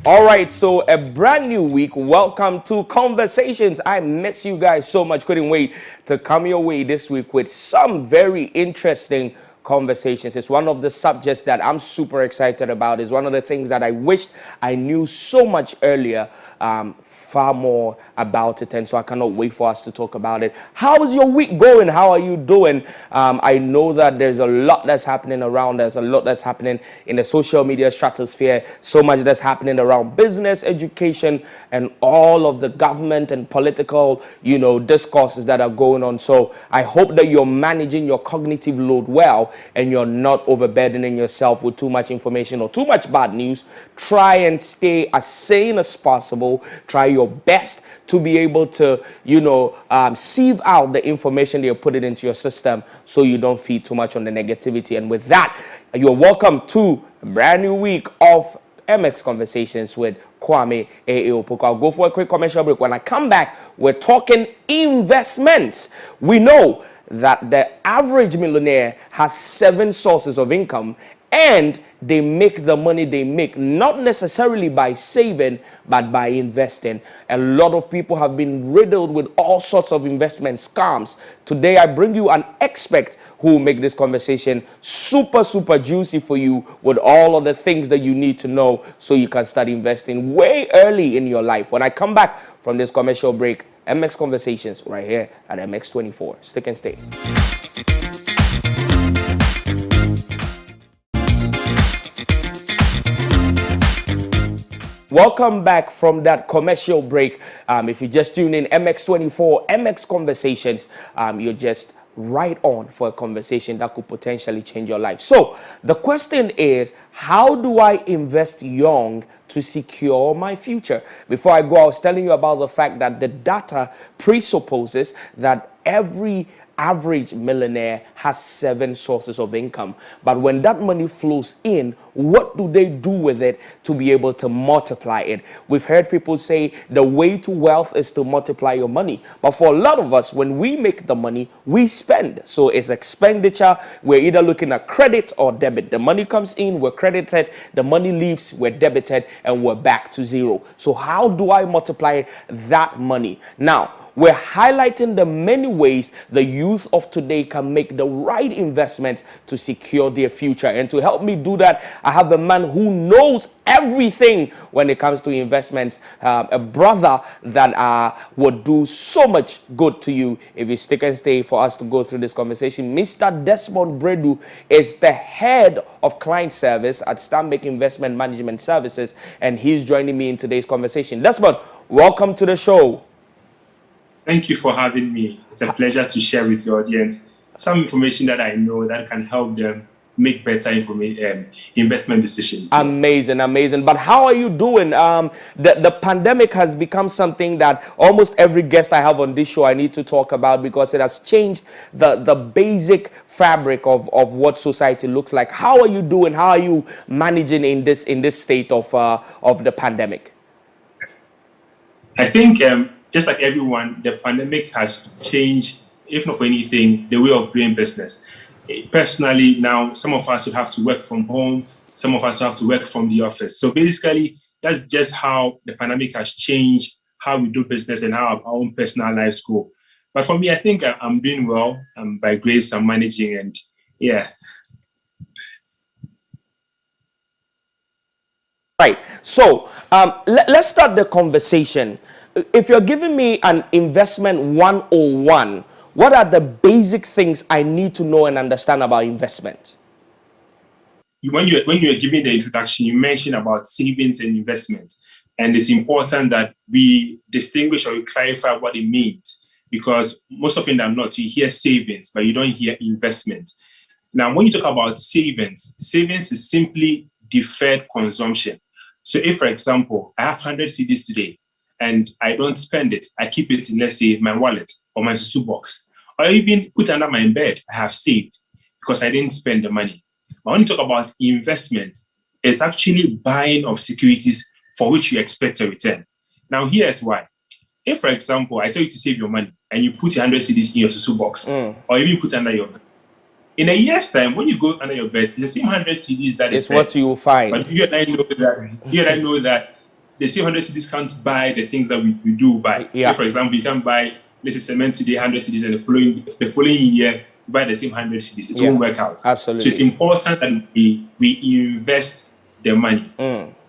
All right, so a brand new week. Welcome to Conversations. I miss you guys so much. Couldn't wait to come your way this week with some very interesting conversations. It's one of the subjects that I'm super excited about. It's one of the things that I wished I knew so much earlier, far more about it. And so I cannot wait for us to talk about it. How is your week going? How are you doing? I know that there's a lot that's happening around. There's a lot that's happening in the social media stratosphere. So much that's happening around business, education, and all of the government and political, discourses that are going on. So I hope that you're managing your cognitive load well and you're not overburdening yourself with too much information or too much bad news. Try and stay as sane as possible. Try your best to be able to, sieve out the information that you're putting into your system so you don't feed too much on the negativity. And with that, you're welcome to a brand new week of MX Conversations with Kwame A.A Opoku. I'll go for a quick commercial break. When I come back, we're talking investments. We know that the average millionaire has 7 sources of income, and they make the money they make not necessarily by saving but by investing. A lot of people have been riddled with all sorts of investment scams. Today I bring you an expert who will make this conversation super juicy for you with all of the things that you need to know so you can start investing way early in your life. When I come back from this commercial break, MX Conversations right here at MX24. Stick and stay. Welcome back from that commercial break. If you just tune in, MX24, MX Conversations, you're just right on for a conversation that could potentially change your life. So the question is, how do I invest young to secure my future? Before I go, I was telling you about the fact that the data presupposes that every average millionaire has 7 sources of income. But when that money flows in, what do they do with it to be able to multiply it? We've heard people say the way to wealth is to multiply your money. But for a lot of us, when we make the money, we spend. So it's expenditure. We're either looking at credit or debit. The money comes in, we're credited. The money leaves, we're debited, and we're back to zero. So how do I multiply that money? Now, we're highlighting the many ways the youth of today can make the right investments to secure their future. And to help me do that, I have a man who knows everything when it comes to investments, a brother that would do so much good to you if you stick and stay for us to go through this conversation. Mr. Desmond Bredu is the head of client service at Stanbic Investment Management Services, and he's joining me in today's conversation. Desmond, welcome to the show. Thank you for having me. It's a pleasure to share with your audience some information that I know that can help them make better investment decisions. Amazing. But how are you doing? The pandemic has become something that almost every guest I have on this show I need to talk about because it has changed the basic fabric of what society looks like. How are you doing? How are you managing in this state of the pandemic? I think just like everyone, the pandemic has changed, if not for anything, the way of doing business. Personally, now, some of us will have to work from home. Some of us will have to work from the office. So basically, that's just how the pandemic has changed how we do business and how our own personal lives go. But for me, I think I'm doing well. By grace, I'm managing, and yeah. Right. So let's start the conversation. If you're giving me an investment 101, what are the basic things I need to know and understand about investment? When you were giving the introduction, you mentioned about savings and investment. And it's important that we distinguish or we clarify what it means. Because most often than not, you hear savings, but you don't hear investment. Now, when you talk about savings is simply deferred consumption. So if, for example, I have 100 CDs today, and I don't spend it, I keep it in, let's say, my wallet or my susu box, or even put under my bed, I have saved because I didn't spend the money. But when you talk about investment, it's actually buying of securities for which you expect a return. Now, here's why. If, for example, I tell you to save your money and you put 100 CDs in your susu box, or even put under your bed, in a year's time, when you go under your bed, it's the same 100 CDs that is what you will find. But you and I know that the same 100 cedis can't buy the things that we do buy. Yeah. For example, you can buy, let's say, cement today, 100 cedis, and the following year, you buy the same 100 cedis. It won't work out. Absolutely. So it's important that we invest the money.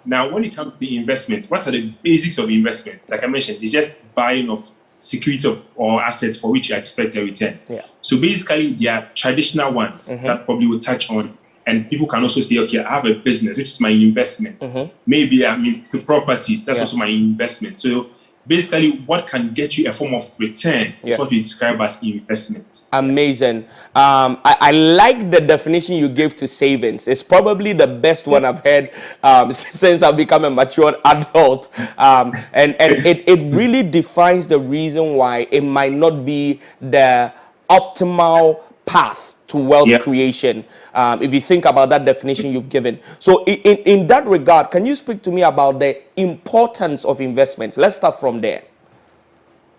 Now, when it comes to investment, what are the basics of investment? Like I mentioned, it's just buying of securities or assets for which you expect a return. Yeah. So basically, there are traditional ones that probably will touch on. And people can also say, okay, I have a business, which is my investment. Maybe I'm into properties, that's also my investment. So basically, what can get you a form of return is what we describe as investment. Amazing. I like the definition you gave to savings. It's probably the best one I've heard since I've become a mature adult. And it really defines the reason why it might not be the optimal path to wealth creation. If you think about that definition you've given. So in that regard, can you speak to me about the importance of investments? Let's start from there.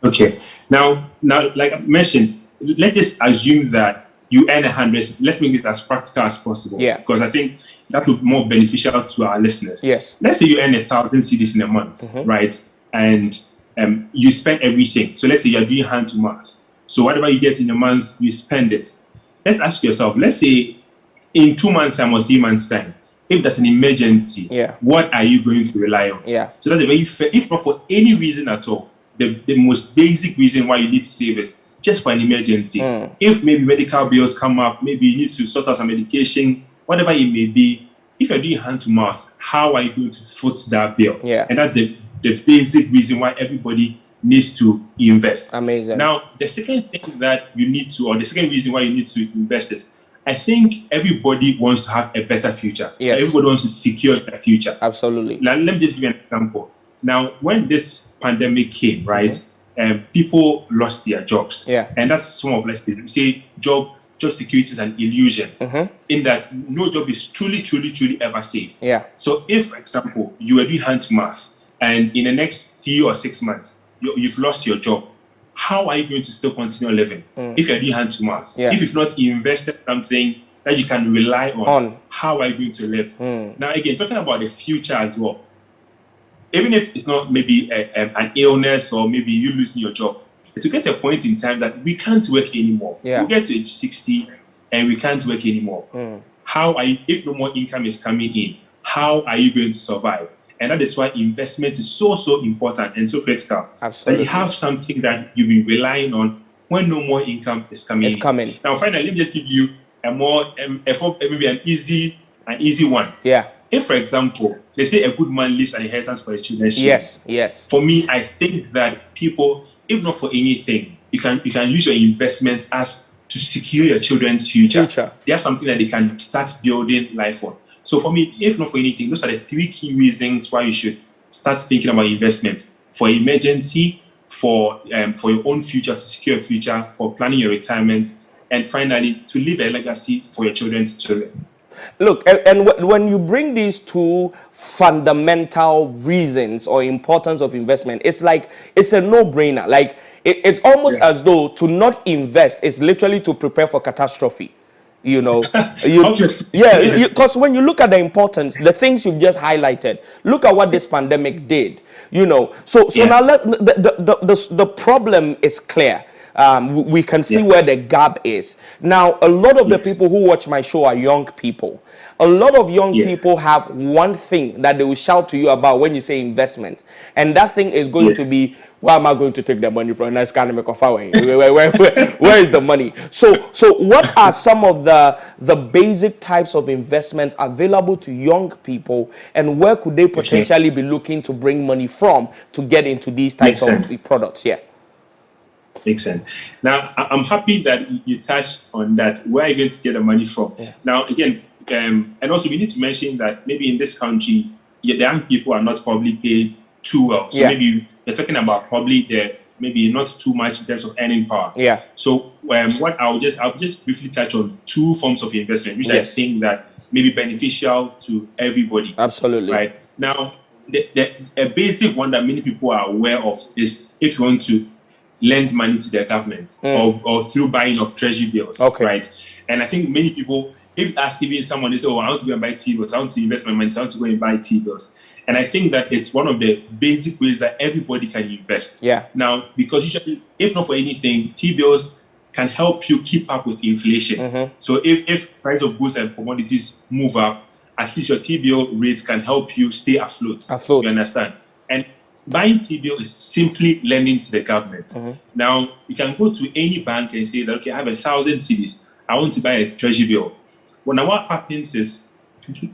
Okay. Now, like I mentioned, let's just assume that you earn 100. Let's make this as practical as possible. Yeah. Because I think that would be more beneficial to our listeners. Yes. Let's say you earn 1,000 cedis in a month, right? And you spend everything. So let's say you're doing hand to mouth. So whatever you get in a month, you spend it. Let's ask yourself, let's say in 2 months' time or 3 months' time, if there's an emergency, what are you going to rely on? So that's a very fair, if not for any reason at all, the most basic reason why you need to save is just for an emergency. If maybe medical bills come up, maybe you need to sort out some medication, whatever it may be, if you're doing hand to mouth, how are you going to foot that bill? And that's the basic reason why everybody needs to invest. Amazing. Now, the second thing that you need to, or the second reason why you need to invest is, I think everybody wants to have a better future. Everybody wants to secure their future. Absolutely. Now, let me just give you an example. Now, when this pandemic came, right, people lost their jobs. And that's some of, let's say, job security is an illusion in that no job is truly ever safe. So if, for example, you were doing hand to mouth and in the next 3 or 6 months, you've lost your job, how are you going to still continue living if you're doing hand to mouth? If you've not invested something that you can rely on, how are you going to live? Now, again, talking about the future as well, even if it's not maybe an illness or maybe you losing your job, it will get to a point in time that we can't work anymore. We'll get to age 60 and we can't work anymore. How are you, if no more income is coming in, how are you going to survive? And that is why investment is so important and so critical. That you have something that you've been relying on when no more income is coming in. Now, finally, let me just give you maybe an easy one. If, for example, they say a good man leaves an inheritance for his children. For me, I think that people, if not for anything, you can use your investment as to secure your children's future. They have something that they can start building life on. So for me, if not for anything, those are the 3 key reasons why you should start thinking about investment: for emergency, for your own future, to secure your future, for planning your retirement, and finally, to leave a legacy for your children's children. Look, and when you bring these 2 fundamental reasons or importance of investment, it's like it's a no-brainer. Like it's almost as though to not invest is literally to prepare for catastrophe. You know, because when you look at the importance, the things you've just highlighted, look at what this pandemic did. You know, so now the problem is clear. We can see where the gap is. Now, a lot of the people who watch my show are young people. A lot of young people have one thing that they will shout to you about when you say investment. And that thing is going to be, where am I going to take the money from? Nice kind of make off away. Where is the money? So what are some of the basic types of investments available to young people, and where could they potentially be looking to bring money from to get into these types of products? Makes sense. Now, I'm happy that you touched on that. Where are you going to get the money from? Now, again, and also we need to mention that maybe in this country, the young people are not probably paid too well. So maybe you're talking about probably maybe not too much in terms of earning power. So what I'll just briefly touch on 2 forms of investment, which I think that may be beneficial to everybody. Absolutely. Right. Now, a basic one that many people are aware of is if you want to lend money to the government or through buying of treasury bills. Right. And I think many people, if you ask even someone, they say, oh, I want to go and buy T-bills, I want to invest my money, so I want to go and buy T-bills. And I think that it's one of the basic ways that everybody can invest. Yeah. Now, because usually, if not for anything, T-bills can help you keep up with inflation. So if price of goods and commodities move up, at least your T-bill rates can help you stay afloat. You understand? And buying T-bill is simply lending to the government. Now, you can go to any bank and say that, okay, I have 1,000 cedis. I want to buy a treasury bill. Well, now what happens is,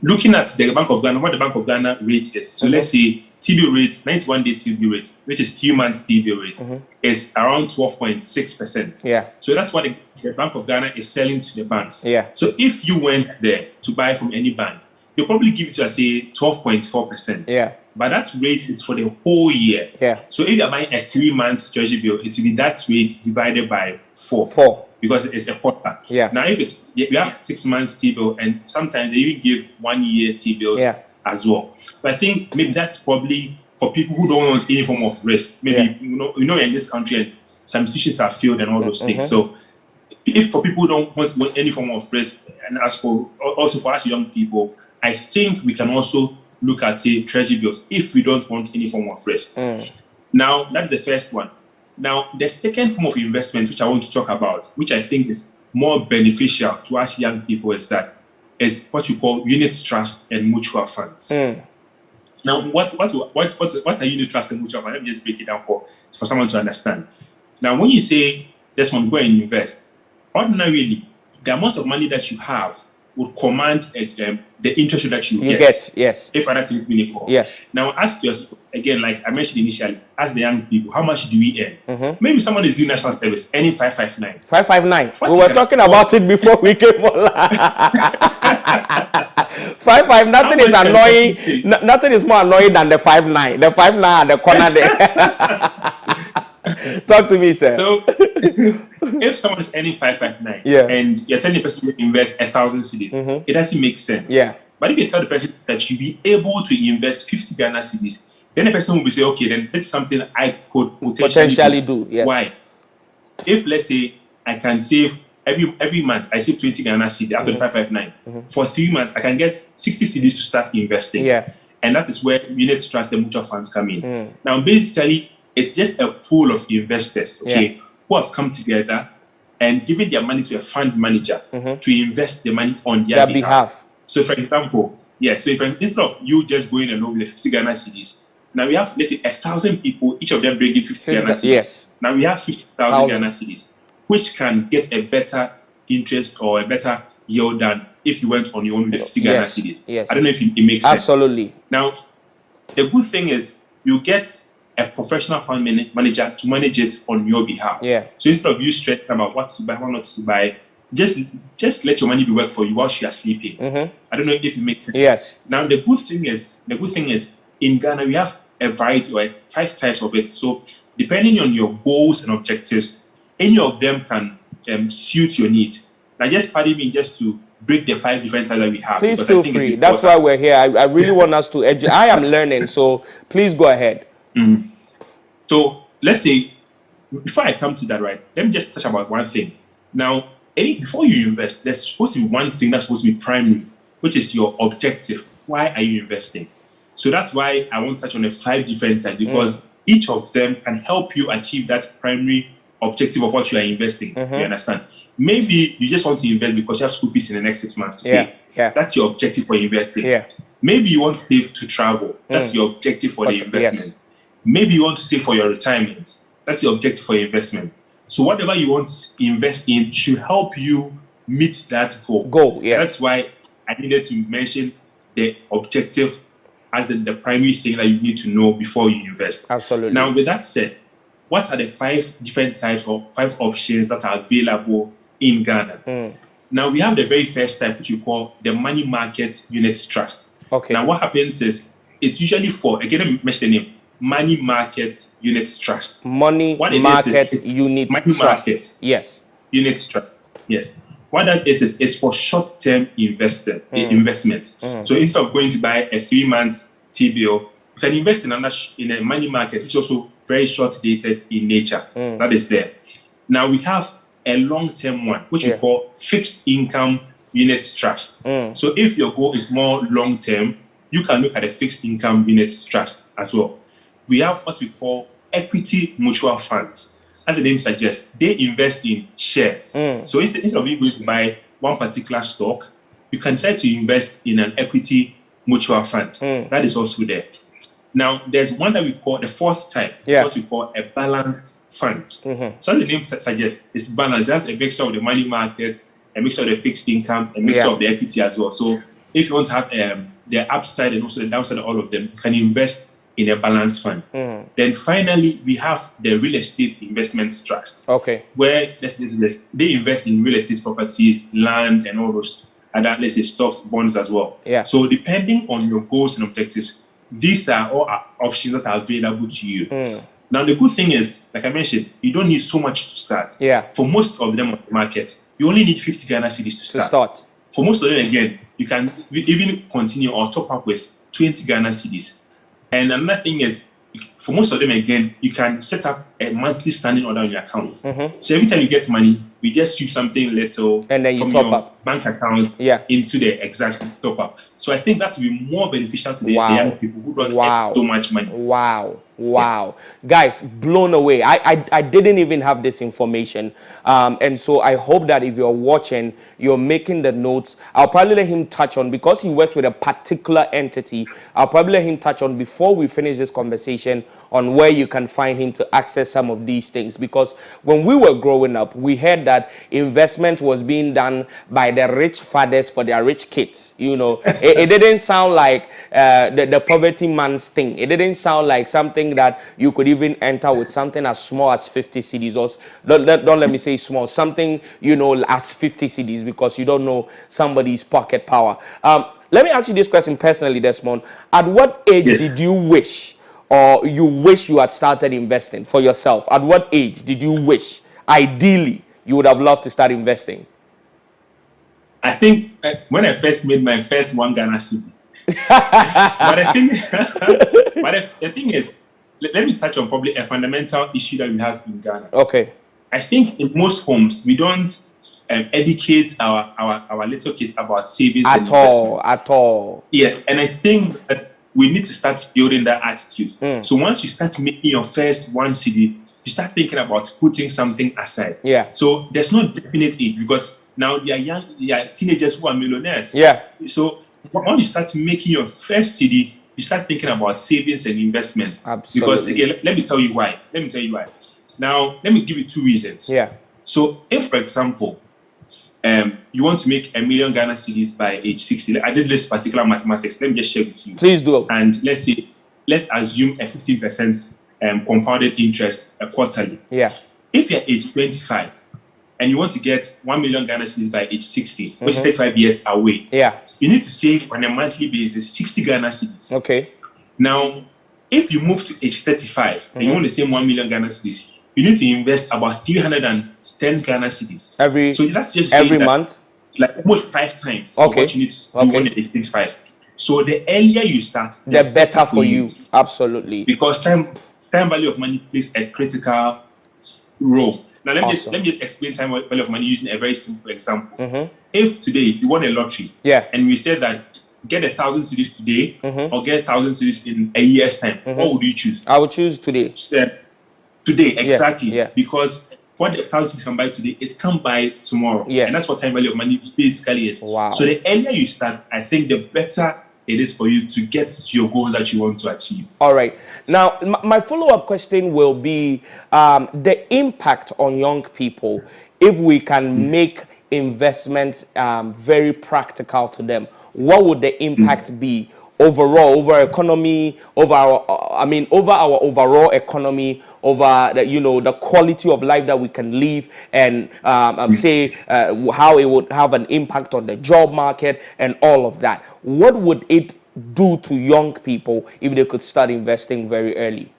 looking at the Bank of Ghana, what the Bank of Ghana rate is. So let's say T-bill rate, 91-day T-bill rate, which is 3 months T-bill rate, is around 12.6%. Yeah. So that's what the Bank of Ghana is selling to the banks. Yeah. So if you went there to buy from any bank, they'll probably give it to, say, 12.4%. Yeah. But that rate is for the whole year. Yeah. So if you're buying a 3 months treasury bill, it will be that rate divided by 4. 4. Because it's a quarter. Yeah. Now, if you have 6 months T-bill, and sometimes they even give 1 year T-bills as well. But I think maybe that's probably for people who don't want any form of risk. Maybe you know in this country, and some institutions have failed and all those things. So if for people who don't want any form of risk, and as for also for us young people, I think we can also look at, say, treasury bills if we don't want any form of risk. Now, that's the first one. Now, the second form of investment which I want to talk about, which I think is more beneficial to us young people, is what you call unit trust and mutual funds. Now, what are unit trust and mutual funds? Let me just break it down for someone to understand. Now, when you say this one, go and invest, ordinarily, the amount of money that you have would command the interest rate that you get. Yes. If other things being equal. Yes. Now, ask yourself, again, like I mentioned initially, ask the young people, how much do we earn? Maybe someone is doing national service, earning 559. 559. We were talking about it before we came online. 55. Nothing is annoying. Nothing is more annoying than the 59. The 59 at the corner there. Talk to me, sir. So, if someone is earning 559 and you're telling the person to invest 1,000 cedis, it doesn't make sense. Yeah. But if you tell the person that you'll be able to invest 50 Ghana cedis, then the person will be saying, okay, then it's something I could potentially do. Yes. Why? If, let's say, I can save every month, I save 20 Ghana cedis after the 559. For 3 months, I can get 60 cedis to start investing. Yeah. And that is where unit trust and mutual funds come in. Now, basically, it's just a pool of investors, who have come together and given their money to a fund manager to invest the money on their behalf. So, for example, instead of you just going along with the 50 Ghana cedis, now we have, let's say, 1,000 people, each of them bringing 50 Ghana cedis. Yes. Now we have 50,000 Ghana cedis, which can get a better interest or a better yield than if you went on your own with the 50 Ghana cedis. Yes. I don't know if it makes sense. Absolutely. Now, the good thing is you get a professional fund manager to manage it on your behalf. Yeah. So instead of you stressing about what to buy, what not to buy, just let your money be work for you whilst you are sleeping. I don't know if it makes sense. Yes. Now the good thing is in Ghana we have a variety or 5 types of it. So depending on your goals and objectives, any of them can suit your needs. Now just pardon me just to break the 5 different types that we have. Please feel free. That's why we're here. I really want us to educate. I am learning, so please go ahead. So let's say, before I come to that, right, let me just touch about one thing. Now, before you invest, there's supposed to be one thing that's supposed to be primary, which is your objective. Why are you investing? So that's why I want to touch on the 5 different types, because each of them can help you achieve that primary objective of what you are investing. You understand? Maybe you just want to invest because you have school fees in the next 6 months to pay. Yeah. That's your objective for investing. Yeah. Maybe you want to save to travel. That's your objective for the investment. Yes. Maybe you want to save for your retirement. That's your objective for your investment. So whatever you want to invest in should help you meet that goal. Yes. That's why I needed to mention the objective as the primary thing that you need to know before you invest. Absolutely. Now, with that said, what are the 5 different types or 5 options that are available in Ghana? Now, we have the very first type, which we call the money market unit trust. Okay. Now, what happens is it's usually for, again, let me mention the name, money market unit trust. Money market unit trust. Yes. Unit trust. Yes. What that is for short-term investment. So instead of going to buy a 3 months T-bill, you can invest in a money market, which is also very short-dated in nature. That is there. Now we have a long-term one, which we call fixed income unit trust. So if your goal is more long term, you can look at a fixed income unit trust as well. We have what we call equity mutual funds. As the name suggests, they invest in shares. So instead of you going to buy one particular stock, you can decide to invest in an equity mutual fund. That is also there. Now, there's one that we call the fourth type. It's what we call a balanced fund. So as the name suggests, it's balanced. That's a mixture of the money market, a mixture of the fixed income, a mixture of the equity as well. So if you want to have the upside and also the downside of all of them, you can invest in a balanced fund. Then finally, we have the real estate investment trust. Where they invest in real estate properties, land, and all those other, let's say, stocks, bonds as well. So depending on your goals and objectives, these are all options that are available to you. Now, the good thing is, like I mentioned, you don't need so much to start. For most of them on the market, you only need 50 Ghana cedis to start. For most of them, again, you can even continue or top up with 20 Ghana cedis. And another thing is, for most of them, again, you can set up a monthly standing order on your account. So every time you get money, you just sweep something little and then you from top your up bank account into the exact top up. So I think that will be more beneficial to the young people who don't have so much money. Guys, blown away. I didn't even have this information. And so I hope that if you're watching, you're making the notes. I'll probably let him touch on, because he works with a particular entity, I'll probably let him touch on, before we finish this conversation, on where you can find him to access some of these things. Because when we were growing up, we heard that investment was being done by the rich fathers for their rich kids. You know, it didn't sound like the poverty man's thing. It didn't sound like something that you could even enter with something as small as 50 cedis, or don't let me say small, something, you know, as 50 cedis, because you don't know somebody's pocket power. Let me ask you this question personally, Desmond. At what age did you wish, or you wish you had started investing for yourself? At what age did you wish, ideally, you would have loved to start investing? I think when I first made my first 1 Ghana cedi. But the thing is, let me touch on probably a fundamental issue that we have in Ghana. I think in most homes, we don't educate our little kids about savings and investment. At all. Yeah, and I think that we need to start building that attitude. So once you start making your first 1 cedi, you start thinking about putting something aside. So there's no definite age, because now they are teenagers who are millionaires. So once you start making your first cedi, you start thinking about savings and investment. Because again, let me tell you why. Now, let me give you 2 reasons. So if, for example, you want to make 1 million Ghana cedis by age 60, I did this particular mathematics. Let me just share with you. Please do. And let's assume a 15% compounded interest quarterly. If you're age 25 and you want to get 1 million Ghana cedis by age 60, which is 35 years away, you need to save on a monthly basis 60 Ghana cedis. Now, if you move to age 35 and you want the same 1 million Ghana cedis, you need to invest about 310 Ghana cedis. So that's just every month? Like almost 5 times what you need to do when you're 85. So the earlier you start, the better for you. Absolutely. Because time value of money plays a critical role. Now let me just explain time value of money using a very simple example. If today you won a lottery, and we said that get 1,000 cedis today, or get 1,000 cedis in a year's time, what would you choose? I would choose today. Today, exactly. Because what the 1,000 can buy today, it can buy tomorrow. And that's what time value of money basically is. So the earlier you start, I think the better it is for you to get to your goals that you want to achieve. All right. Now, my follow-up question will be the impact on young people if we can make investments very practical to them. What would the impact be overall, over economy, over our overall economy, over the quality of life that we can live, and how it would have an impact on the job market and all of that? What would it do to young people if they could start investing very early?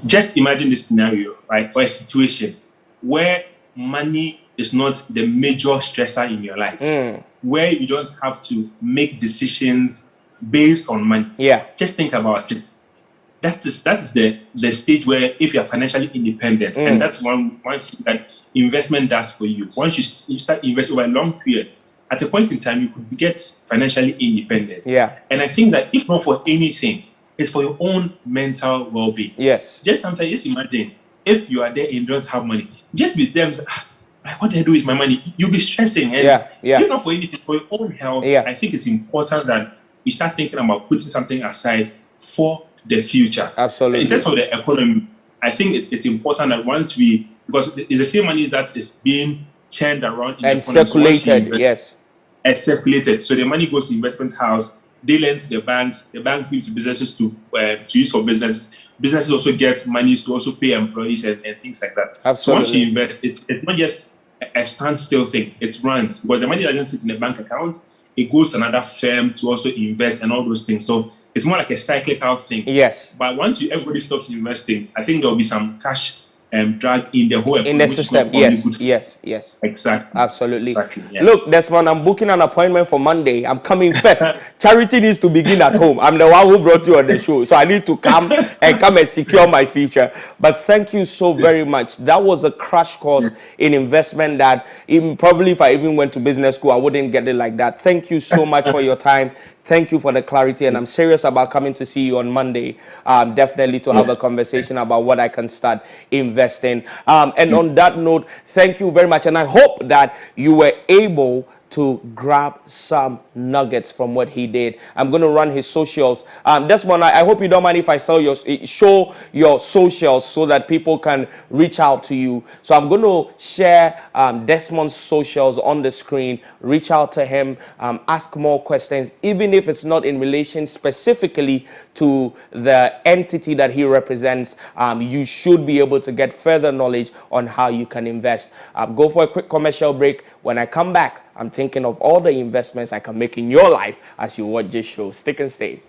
Just imagine this scenario, right? Or a situation where money is not the major stressor in your life, where you don't have to make decisions based on money. Yeah. Just think about it. that is the stage where if you are financially independent, and that's one thing that investment does for you. Once you start investing over a long period, at a point in time you could get financially independent. Yeah. And I think that if not for anything, it's for your own mental well-being. Yes. Just sometimes, just imagine if you are there and you don't have money, just with them, what do I do with my money? You'll be stressing. And if not for anything, for your own health, I think it's important that you start thinking about putting something aside for the future. Absolutely. In terms of the economy, I think it's important that once because it's the same money that is being churned around in and the economy. circulated, yes. And circulated. So the money goes to investment house, they lend to the banks give to businesses to use for business. Businesses also get money to also pay employees and things like that. Absolutely. So once you invest, it's not just a standstill thing. It runs because the money doesn't sit in a bank account. It goes to another firm to also invest and all those things. So it's more like a cyclical thing. Yes. But once everybody stops investing, I think there will be some cash drag in the whole economy. In the system, yes. Exactly. Absolutely. Exactly. Yeah. Look, Desmond, I'm booking an appointment for Monday. I'm coming first. Charity needs to begin at home. I'm the one who brought you on the show, so I need to come and secure my future. But thank you so very much. That was a crash course in investment that probably if I even went to business school, I wouldn't get it like that. Thank you so much for your time. Thank you for the clarity, and I'm serious about coming to see you on Monday, definitely to have a conversation about what I can start investing. And on that note, thank you very much, and I hope that you were able to grab some nuggets from what he did. I'm going to run his socials. Desmond, I hope you don't mind if I show your socials so that people can reach out to you. So I'm going to share Desmond's socials on the screen. Reach out to him, ask more questions, even if it's not in relation specifically to the entity that he represents. You should be able to get further knowledge on how you can invest. Go for a quick commercial break. When I come back, I'm thinking of all the investments I can make in your life as you watch this show. Stick and stay.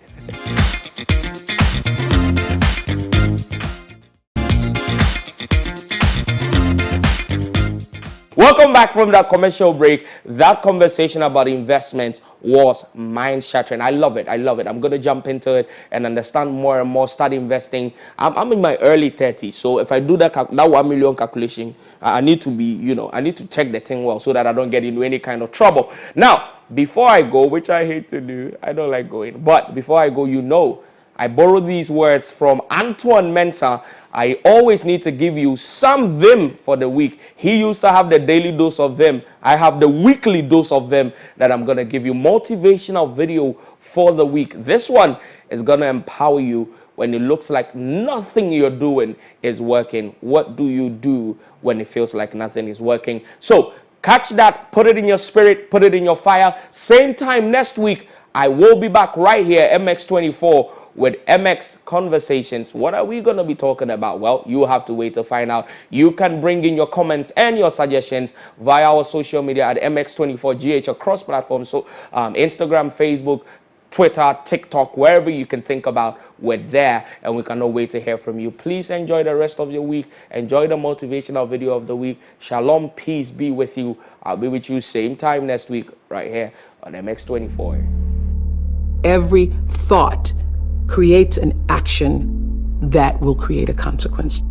Welcome back from that commercial break. That conversation about investments was mind-shattering. I love it. I'm going to jump into it and understand more and more, start investing. I'm in my early 30s, so if I do that 1 million calculation, I need to be, I need to check the thing well so that I don't get into any kind of trouble. Now, before I go, which I hate to do, I don't like going, but before I go, I borrow these words from Antoine Mensah. I always need to give you some vim for the week. He used to have the daily dose of vim. I have the weekly dose of vim that I'm going to give you. Motivational video for the week. This one is going to empower you when it looks like nothing you're doing is working. What do you do when it feels like nothing is working? So catch that, put it in your spirit, put it in your fire. Same time next week, I will be back right here, MX24, with MX Conversations. What are we going to be talking about? Well, you have to wait to find out. You can bring in your comments and your suggestions via our social media at MX24GH across platforms. So Instagram, Facebook, Twitter, TikTok, wherever you can think about, we're there, and we cannot wait to hear from you. Please enjoy the rest of your week. Enjoy the motivational video of the week. Shalom, peace be with you. I'll be with you same time next week right here on MX24. Every thought creates an action that will create a consequence.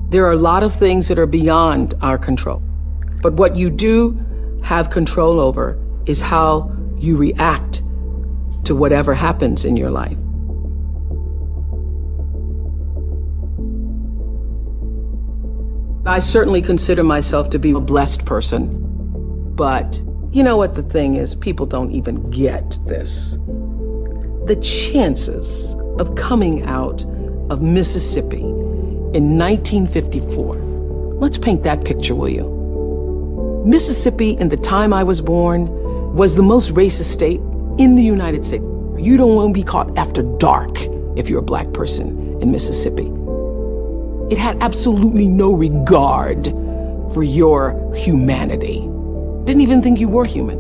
There are a lot of things that are beyond our control, but what you do have control over is how you react to whatever happens in your life. I certainly consider myself to be a blessed person, but you know what the thing is? People don't even get this. The chances of coming out of Mississippi in 1954, let's paint that picture, will you? Mississippi, in the time I was born, was the most racist state in the United States. You don't want to be caught after dark if you're a black person in Mississippi. It had absolutely no regard for your humanity. Didn't even think you were human.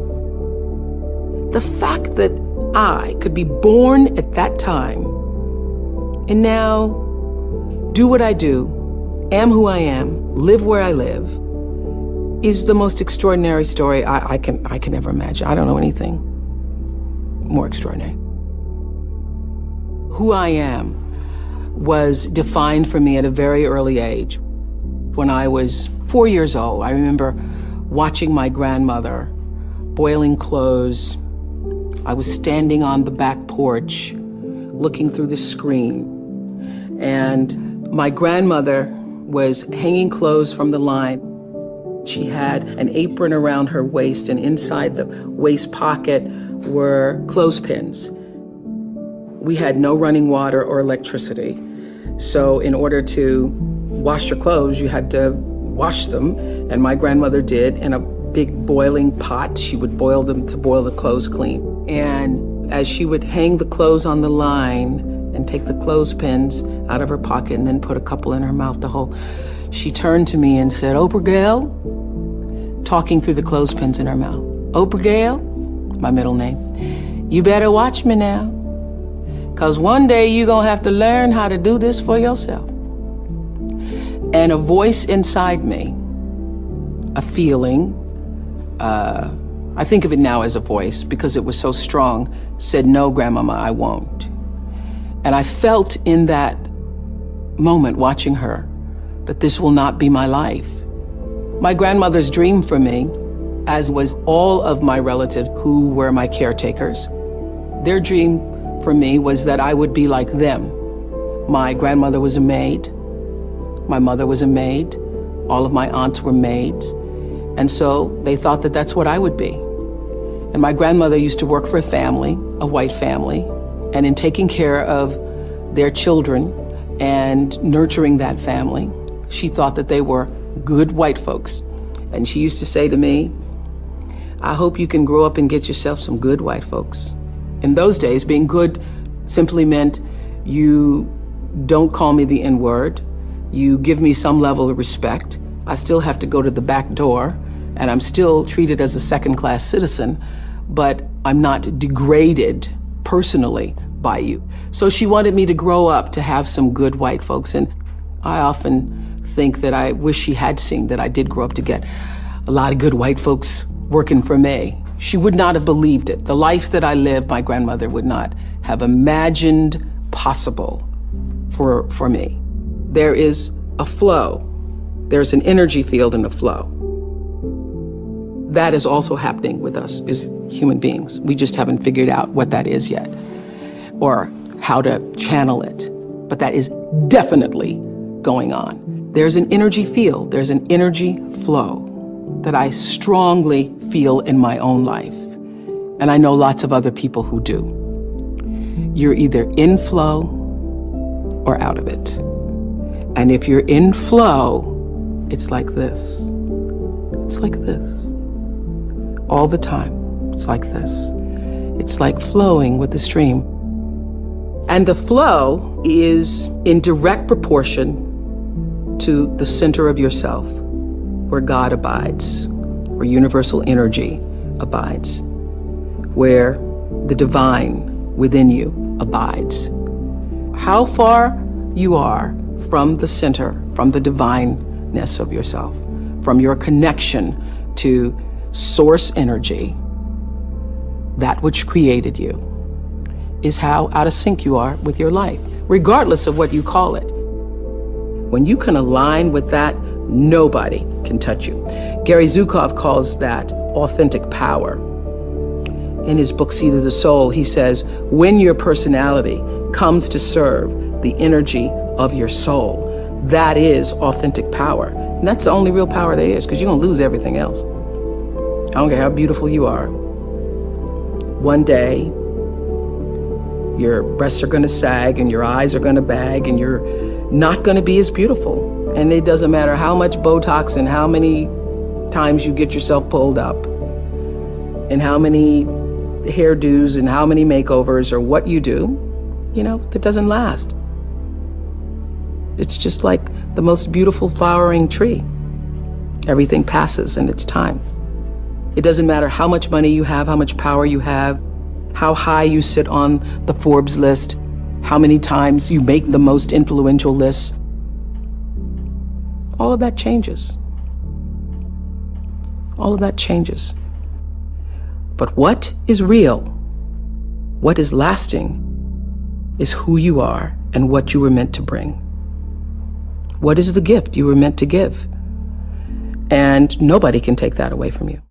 The fact that I could be born at that time and now do what I do, am who I am, live where I live, is the most extraordinary story I can ever imagine. I don't know anything more extraordinary. Who I am was defined for me at a very early age. When I was 4 years old, I remember watching my grandmother boiling clothes. I was standing on the back porch, looking through the screen, and my grandmother was hanging clothes from the line. She had an apron around her waist, and inside the waist pocket were clothespins. We had no running water or electricity. So in order to wash your clothes, you had to wash them, and my grandmother did in a big boiling pot. She would boil them to boil the clothes clean. And as she would hang the clothes on the line and take the clothespins out of her pocket and then put a couple in her mouth to hold, she turned to me and said, "Oprah Gail," talking through the clothespins in her mouth. "Oprah Gail," my middle name, "you better watch me now, 'cause one day you're gonna have to learn how to do this for yourself." And a voice inside me, a feeling, I think of it now as a voice because it was so strong, said, "No, Grandmama, I won't." And I felt in that moment watching her that this will not be my life. My grandmother's dream for me, as was all of my relatives who were my caretakers, their dream for me was that I would be like them. My grandmother was a maid. My mother was a maid. All of my aunts were maids. And so they thought that that's what I would be. And my grandmother used to work for a family, a white family, and in taking care of their children and nurturing that family, she thought that they were good white folks. And she used to say to me, "I hope you can grow up and get yourself some good white folks." In those days, being good simply meant you don't call me the N-word, you give me some level of respect. I still have to go to the back door, and I'm still treated as a second-class citizen, but I'm not degraded personally by you. So she wanted me to grow up to have some good white folks, and I often think that I wish she had seen that I did grow up to get a lot of good white folks working for me. She would not have believed it. The life that I lived, my grandmother would not have imagined possible for me. There is a flow. There's an energy field and a flow. That is also happening with us as human beings. We just haven't figured out what that is yet or how to channel it. But that is definitely going on. There's an energy field, there's an energy flow that I strongly feel in my own life. And I know lots of other people who do. You're either in flow or out of it. And if you're in flow, it's like this. It's like this. All the time, it's like this. It's like flowing with the stream. And the flow is in direct proportion to the center of yourself, where God abides, where universal energy abides, where the divine within you abides. How far you are from the center, from the divineness of yourself, from your connection to source energy, that which created you, is how out of sync you are with your life, regardless of what you call it. When you can align with that, nobody can touch you. Gary Zukov calls that authentic power. In his book, Seed of the Soul, he says, when your personality comes to serve the energy of your soul, that is authentic power. And that's the only real power there is, because you're gonna lose everything else. I don't care how beautiful you are. One day, your breasts are gonna sag and your eyes are gonna bag and you're not gonna be as beautiful. And it doesn't matter how much Botox and how many times you get yourself pulled up and how many hairdos and how many makeovers or what you do, you know, that doesn't last. It's just like the most beautiful flowering tree. Everything passes in its time. It doesn't matter how much money you have, how much power you have, how high you sit on the Forbes list, how many times you make the most influential lists. All of that changes. All of that changes. But what is real, what is lasting, is who you are and what you were meant to bring. What is the gift you were meant to give? And nobody can take that away from you.